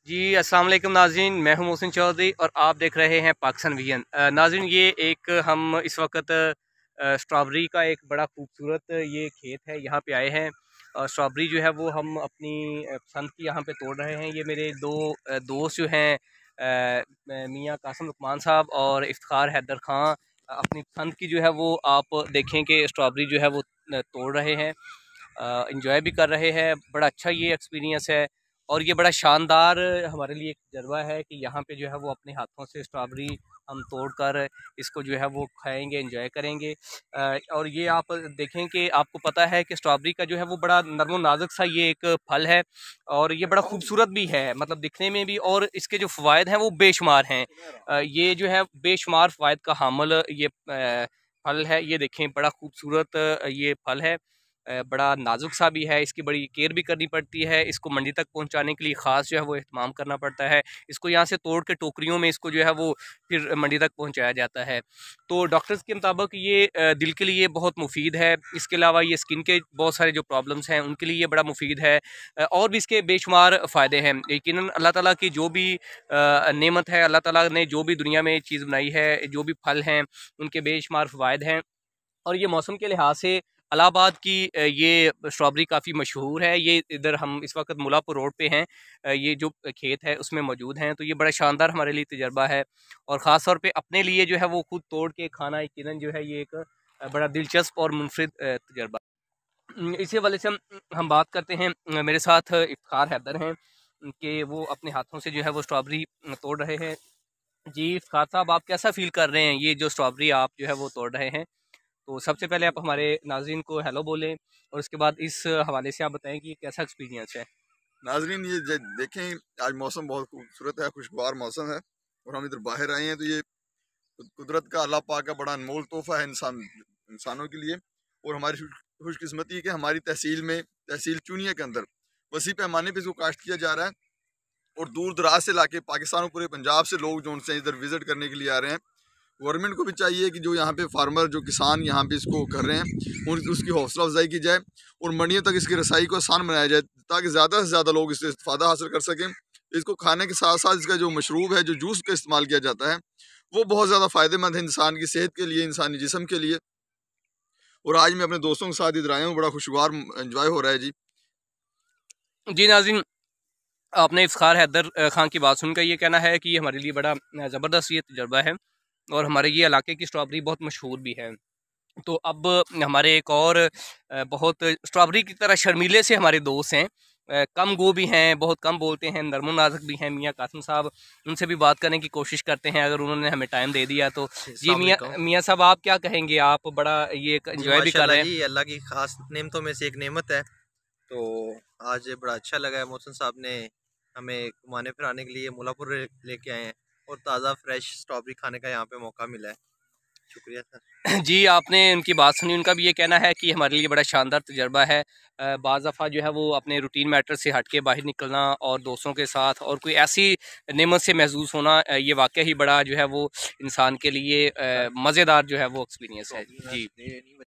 जी अस्सलाम वालेकुम नाज़रीन, मैं हूं मोहसिन चौधरी और आप देख रहे हैं पाकिस्तान विजन। नाज़रीन, ये एक हम इस वक्त स्ट्रॉबेरी का एक बड़ा खूबसूरत ये खेत है, यहाँ पे आए हैं। स्ट्रॉबेरी जो है वो हम अपनी पसंद की यहाँ पे तोड़ रहे हैं। ये मेरे दो दोस्त जो हैं, मियाँ कासिम लुकमान साहब और इफ्तिखार हैदर खां, अपनी पसंद की जो है वो आप देखें कि स्ट्रॉबेरी जो है वो तोड़ रहे हैं, इंजॉय भी कर रहे हैं। बड़ा अच्छा ये एक्सपीरियंस है और ये बड़ा शानदार हमारे लिए एक तजर्बा है कि यहाँ पे जो है वो अपने हाथों से स्ट्रॉबेरी हम तोड़कर इसको जो है वो खाएंगे, एंजॉय करेंगे। और ये आप देखें कि आपको पता है कि स्ट्रॉबेरी का जो है वो बड़ा नरम नाजुक सा ये एक फल है और ये बड़ा खूबसूरत भी है, मतलब दिखने में भी, और इसके जो फ़वाइद हैं वो बेशुमार हैं। ये जो है बेशुमार फ़वाइद का हामिल ये फल है। ये देखें, बड़ा खूबसूरत ये फल है, बड़ा नाजुक सा भी है। इसकी बड़ी केयर भी करनी पड़ती है। इसको मंडी तक पहुंचाने के लिए ख़ास जो है वो एहतमाम करना पड़ता है। इसको यहाँ से तोड़ के टोकरियों में इसको जो है वो फिर मंडी तक पहुंचाया जाता है। तो डॉक्टर्स के मुताबिक ये दिल के लिए बहुत मुफीद है। इसके अलावा ये स्किन के बहुत सारे जो प्रॉब्लम्स हैं उनके लिए ये बड़ा मुफीद है। और भी इसके बेशुमार फ़ायदे हैं। यकीनन अल्लाह ताला की जो भी नेमत है, अल्लाह ताला ने जो भी दुनिया में चीज़ बनाई है, जो भी फल हैं, उनके बेशुमार फ़वाइद हैं। और ये मौसम के लिहाज से इलाहाबाद की ये स्ट्रॉबेरी काफ़ी मशहूर है। ये इधर हम इस वक्त मुल्लापुर रोड पे हैं, ये जो खेत है उसमें मौजूद हैं। तो ये बड़ा शानदार हमारे लिए तजर्बा है और ख़ास तौर पे अपने लिए जो है वो खुद तोड़ के खाना यकीनन जो है ये एक बड़ा दिलचस्प और मुनफरिद तजर्बा। इसी हवाले से हम बात करते हैं। मेरे साथ इफ्तिखार हैदर हैं कि वो अपने हाथों से जो है वो स्ट्रॉबेरी तोड़ रहे हैं। जी इफ्तिखार साहब, आप कैसा फ़ील कर रहे हैं ये जो स्ट्रॉबेरी आप जो है वो तोड़ रहे हैं? तो सबसे पहले आप हमारे नाज़रीन को हेलो बोलें और उसके बाद इस हवाले से आप बताएं कि कैसा एक्सपीरियंस है। नाजरीन, ये देखें, आज मौसम बहुत खूबसूरत है, खुशगवार मौसम है और हम इधर बाहर आए हैं तो ये कुदरत का, अल्लाह पाक का बड़ा अनमोल तोहफा है इंसानों के लिए। और हमारी खुशकिस्मती है कि हमारी तहसील में, तहसील चूनिया के अंदर वसी पैमाने पे इसको काश्त किया जा रहा है और दूर दराज से लाके पाकिस्तान और पूरे पंजाब से लोग जो उनसे इधर विजिट करने के लिए आ रहे हैं। गवर्नमेंट को भी चाहिए कि जो यहाँ पे फार्मर, जो किसान यहाँ पे इसको कर रहे हैं, उसकी हौसला अफजाई की जाए और मंडियों तक इसकी रसाई को आसान बनाया जाए ताकि ज़्यादा से ज़्यादा लोग इससे फ़ायदा हासिल कर सकें। इसको खाने के साथ साथ इसका जो मशरूब है, जो जूस का इस्तेमाल किया जाता है, वो बहुत ज़्यादा फ़ायदेमंद है इंसान की सेहत के लिए, इंसानी जिसम के लिए। और आज मैं अपने दोस्तों के साथ इधर आया हूँ, बड़ा खुशगवार इंजॉय हो रहा है जी। जी नाज़रीन, आपने इफ्तिखार हैदर खान की बात सुनकर ये कहना है कि ये हमारे लिए बड़ा ज़बरदस्त ये तजर्बा है और हमारे ये इलाके की स्ट्रॉबेरी बहुत मशहूर भी है। तो अब हमारे एक और बहुत स्ट्रॉबेरी की तरह शर्मीले से हमारे दोस्त हैं, कम गो भी हैं, बहुत कम बोलते हैं, नरमो नाज़ुक भी हैं, मियाँ कासिम साहब। उनसे भी बात करने की कोशिश करते हैं अगर उन्होंने हमें टाइम दे दिया तो। जी मियाँ मियाँ साहब, आप क्या कहेंगे? आप बड़ा ये जी एंजॉय भी कर रहे हैं। माशाल्लाह जी, अल्लाह की खास नेमतों में से एक नेमत है। तो आज बड़ा अच्छा लगा है, मोहसिन साहब ने हमें घुमाने फिराने के लिए मुल्लापुर लेके आए हैं और ताज़ा फ्रेश स्ट्रॉबेरी खाने का यहाँ पे मौका मिला है। शुक्रिया सर। जी, आपने उनकी बात सुनी। उनका भी ये कहना है कि हमारे लिए बड़ा शानदार तजर्बा है। बाज़ दफ़ा जो है वो अपने रूटीन मैटर से हट के बाहर निकलना और दोस्तों के साथ और कोई ऐसी नेमत से महसूस होना, ये वाक़ई ही बड़ा जो है वो इंसान के लिए मज़ेदार जो है वो एक्सपीरियंस है। जी।